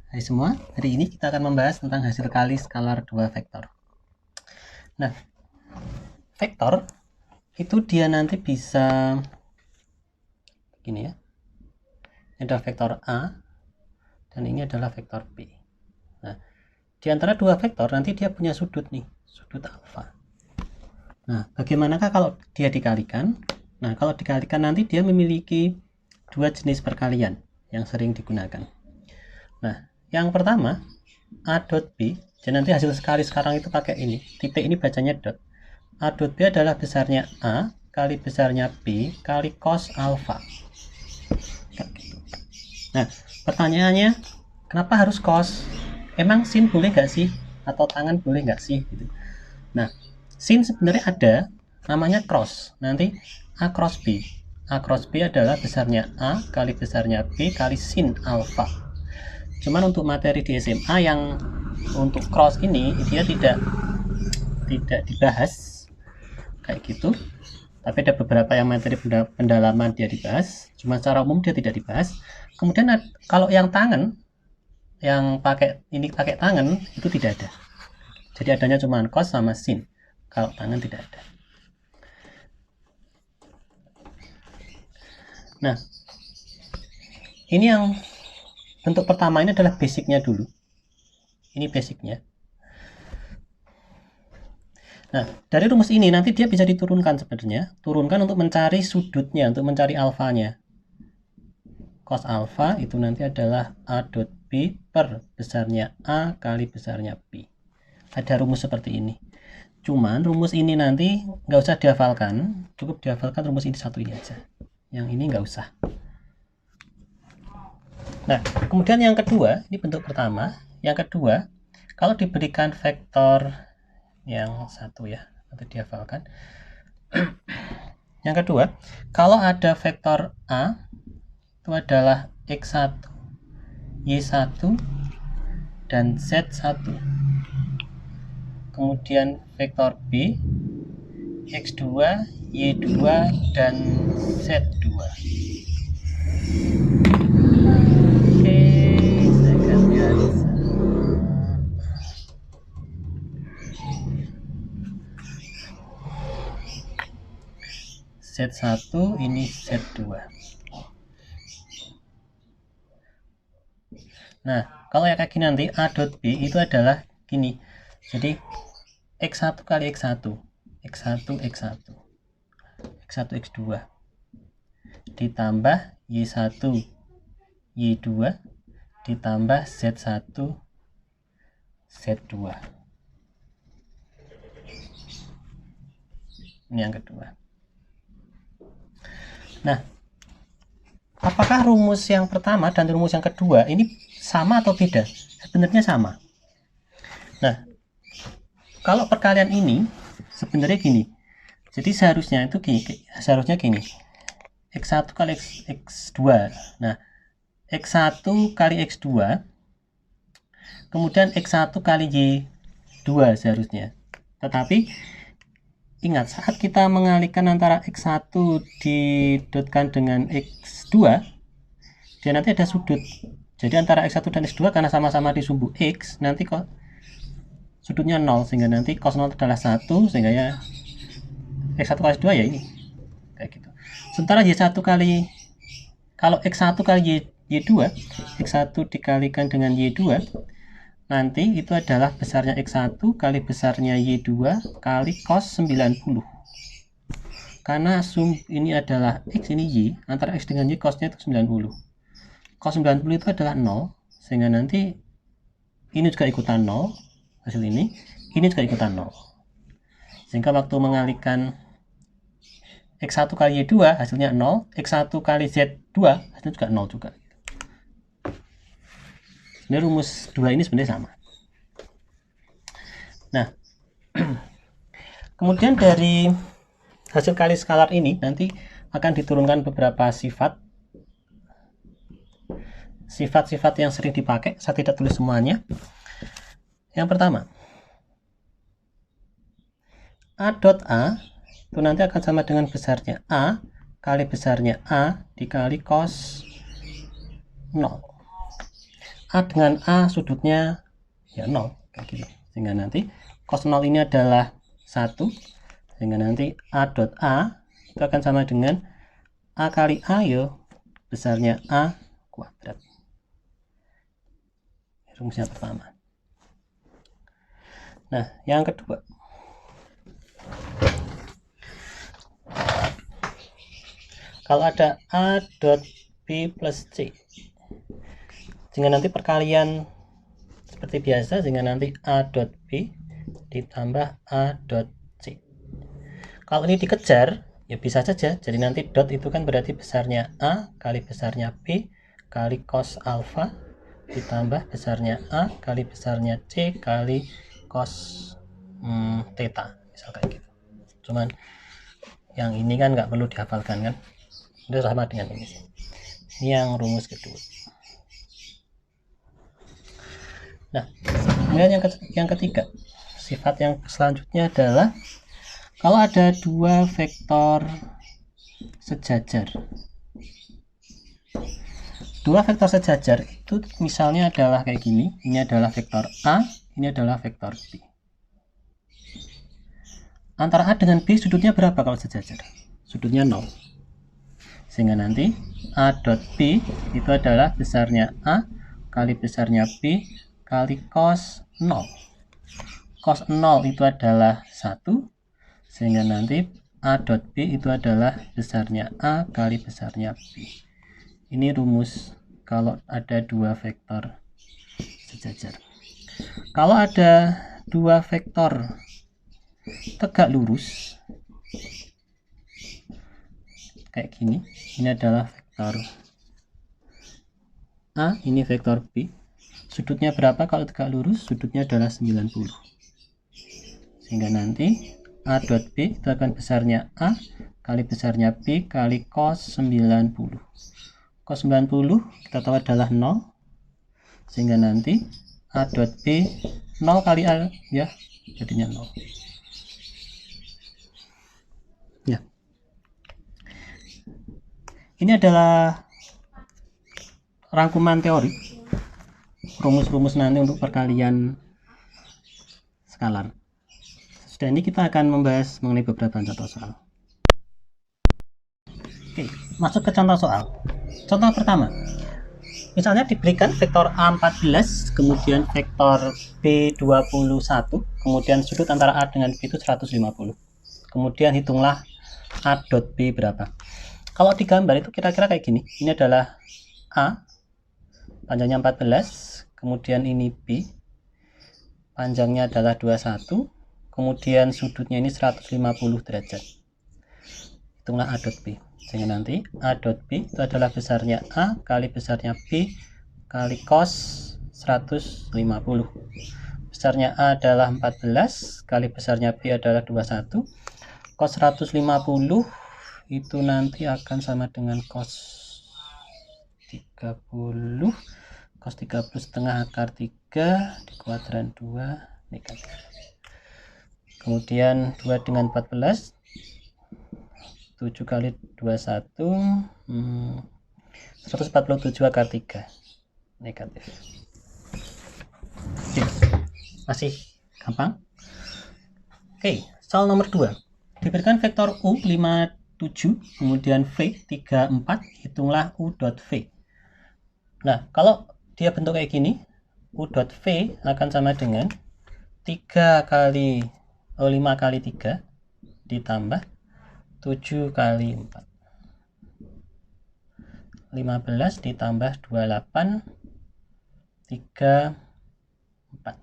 Hai semua, hari ini kita akan membahas tentang hasil kali skalar dua vektor. Nah, vektor itu dia nanti bisa gini ya. Ini adalah vektor A dan ini adalah vektor B. Nah, di antara dua vektor nanti dia punya sudut nih, sudut alfa. Nah, bagaimanakah kalau dia dikalikan? Nah, kalau dikalikan nanti dia memiliki dua jenis perkalian yang sering digunakan. Nah, yang pertama A dot B, jadi nanti hasil sekali sekarang itu pakai ini, titik ini bacanya dot. A dot B adalah besarnya A kali besarnya B kali cos alpha. Nah, pertanyaannya, kenapa harus cos? Emang sin boleh nggak sih? Atau tangan boleh nggak sih? Gitu. Nah, sin sebenarnya ada, namanya cross. Nanti A cross B. A cross B adalah besarnya A kali besarnya B kali sin alpha. Cuman untuk materi di SMA yang untuk cross ini dia tidak dibahas kayak gitu, tapi ada beberapa yang materi pendalaman dia dibahas, cuma secara umum dia tidak dibahas. Kemudian kalau yang tangan, yang pakai tangan itu tidak ada, jadi adanya cuma cos sama sin, kalau tangan tidak ada. Nah, ini yang bentuk pertama ini adalah basicnya dulu, ini basicnya. Nah, dari rumus ini nanti dia bisa diturunkan sebenarnya. Turunkan untuk mencari sudutnya, untuk mencari alfanya. Cos alfa itu nanti adalah A dot B per besarnya A kali besarnya B. Ada rumus seperti ini. Cuman rumus ini nanti nggak usah dihafalkan. Cukup dihafalkan rumus ini satu ini aja. Yang ini nggak usah. Nah, kemudian yang kedua, ini bentuk pertama. Yang kedua, kalau diberikan vektor yang satu ya, nanti dihafalkan. Yang kedua, kalau ada vektor A itu adalah X1, Y1 dan Z1. Kemudian vektor B X2, Y2 dan Z2. Oke, saya akan lihat. Z1 ini Z2. Nah, kalau yang kayak gini nanti A dot B itu adalah gini. Jadi X1 kali X1, X1, X1, X1, X2 ditambah Y1, Y2 ditambah Z1, Z2. Ini yang kedua. Nah, apakah rumus yang pertama dan rumus yang kedua ini sama atau beda? Sebenarnya sama. Nah, kalau perkalian ini sebenarnya gini. Jadi seharusnya gini. X1 kali X2. Nah, X1 kali X2 kemudian X1 kali Y2 seharusnya. Tetapi ingat, saat kita mengalihkan antara X1 didotkan dengan X2, dia nanti ada sudut. Jadi antara X1 dan X2 karena sama-sama di sumbu X, nanti kok sudutnya 0, sehingga nanti cos 0 adalah 1, sehingga ya X1 kali X2 ya ini. Kayak gitu. Sementara Y1 kali, kalau X1 kali Y2, X1 dikalikan dengan Y2, nanti itu adalah besarnya X1 kali besarnya Y2 kali cos 90. Karena sum ini adalah X, ini Y, antara X dengan Y cosnya itu 90. Cos 90 itu adalah 0, sehingga nanti ini juga ikutan 0, hasil ini juga ikutan 0. Sehingga waktu mengalihkan X1 kali Y2 hasilnya 0, X1 kali Z2 hasilnya juga 0 juga. Ini rumus 2 ini sebenarnya sama. Nah, kemudian dari hasil kali skalar ini nanti akan diturunkan beberapa sifat-sifat yang sering dipakai. Saya tidak tulis semuanya. Yang pertama, A dot A itu nanti akan sama dengan besarnya A kali besarnya A dikali cos 0. A dengan A sudutnya ya 0 kayak gitu. Sehingga nanti cos 0 ini adalah 1, sehingga nanti A dot A itu akan sama dengan A kali A yo besarnya A kuadrat. Rumusnya pertama. Nah, yang kedua, kalau ada A dot B plus C, sehingga nanti perkalian seperti biasa, sehingga nanti A dot B ditambah A dot C. Kalau ini dikejar, ya bisa saja, jadi nanti dot itu kan berarti besarnya A kali besarnya B kali cos alpha ditambah besarnya A kali besarnya C kali cos theta, misal kayak gitu. Cuman yang ini kan nggak perlu dihafalkan kan, itu sama dengan ini. Ini yang rumus kedua. Nah, kemudian yang ketiga, sifat yang selanjutnya adalah kalau ada dua vektor sejajar. Dua vektor sejajar itu misalnya adalah kayak gini, ini adalah vektor A, ini adalah vektor B. Antara A dengan B sudutnya berapa kalau sejajar? Sudutnya 0. Sehingga nanti A dot B itu adalah besarnya A kali besarnya B kali cos 0. Cos 0 itu adalah 1, sehingga nanti A dot B itu adalah besarnya A kali besarnya B. Ini rumus kalau ada dua vektor sejajar. Kalau ada dua vektor tegak lurus kayak gini, ini adalah vektor A, ini vektor B. Sudutnya berapa kalau tegak lurus? Sudutnya adalah 90. Sehingga nanti A dot B itu akan besarnya A kali besarnya B kali cos 90. Cos 90 kita tahu adalah 0. Sehingga nanti A dot B 0 kali A ya, jadinya 0. Ya. Ini adalah rangkuman teori, rumus-rumus nanti untuk perkalian skalar. Sudah, ini kita akan membahas mengenai beberapa contoh soal. Oke, masuk ke contoh soal. Contoh pertama, misalnya diberikan vektor A14, kemudian vektor B21, kemudian sudut antara A dengan B itu 150. Kemudian hitunglah A dot B berapa. Kalau digambar itu kira-kira kayak gini. Ini adalah A, panjangnya 14, kemudian ini B, panjangnya adalah 21, kemudian sudutnya ini 150 derajat. Hitunglah A dot B. Sehingga nanti A dot B itu adalah besarnya A kali besarnya B kali cos 150. Besarnya A adalah 14 kali besarnya B adalah 21. Cos 150 itu nanti akan sama dengan cos 30. Cos 30 setengah akar 3 di kuadran 2 negatif. Kemudian 2 dengan 14, 7 kali 21, 147 akar 3 negatif. Oke, masih gampang. Oke, soal nomor 2. Diberikan vektor U 57, kemudian V 34, hitunglah U dot V. Nah, kalau dia bentuk kayak gini, U dot V akan sama dengan 5 kali 3 ditambah 7 kali 4. 15 ditambah 28, 3, 4.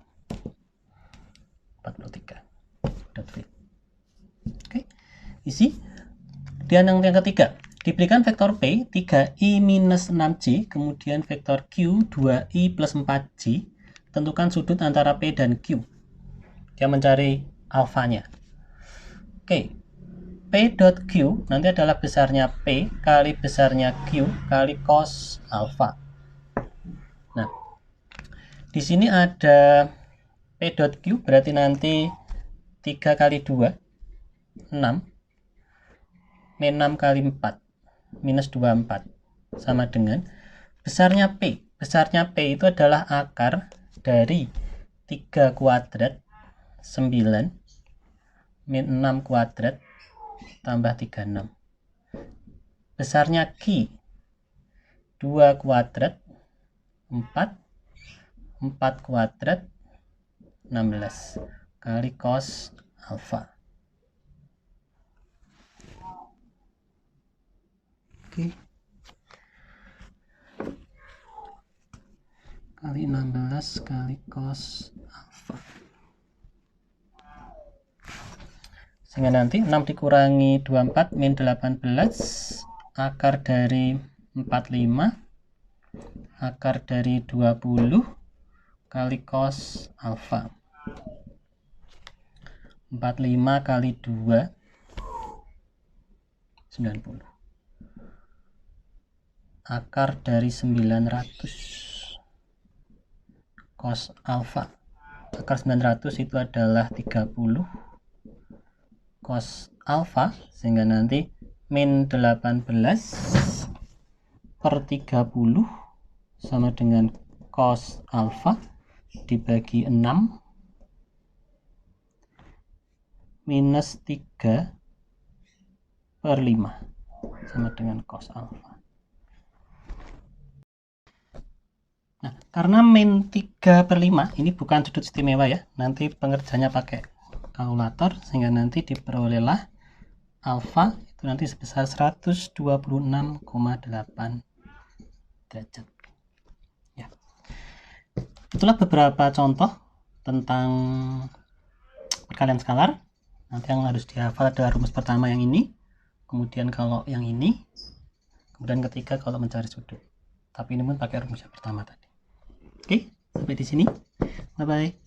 43. Dot V. Oke, isi. Dan yang ketiga, diberikan vektor P 3i minus 6j, kemudian vektor Q 2i plus 4j. Tentukan sudut antara P dan Q. Dia mencari alfanya. Oke, P dot Q nanti adalah besarnya P kali besarnya Q kali cos alfa. Nah, di sini ada P dot Q berarti nanti 3 kali 2, 6. Min 6 kali 4 minus 24 sama dengan besarnya P besarnya P itu adalah akar dari 3 kuadrat 9 min 6 kuadrat tambah 36. Besarnya Q 2 kuadrat 4 kuadrat 16 kali cos alfa. Oke. Kali 16 kali cos alfa. Sehingga nanti 6 dikurangi 24 min 18 akar dari 45 akar dari 20 kali cos alfa. 45 kali 2 90 akar dari 900 cos alfa. Akar 900 itu adalah 30 cos alfa, sehingga nanti min 18 per 30 sama dengan cos alfa dibagi 6 minus 3 per 5 sama dengan cos alfa. Nah, karena min 3 per 5 ini bukan sudut istimewa ya, nanti pengerjaannya pakai kalkulator, sehingga nanti diperolehlah alfa itu nanti sebesar 126,8 derajat. Ya. Itulah beberapa contoh tentang perkalian skalar. Nanti yang harus dihafal adalah rumus pertama yang ini, kemudian kalau yang ini, kemudian ketiga kalau mencari sudut. Tapi ini pun pakai rumus yang pertama tadi. Oke, sampai di sini. Bye bye.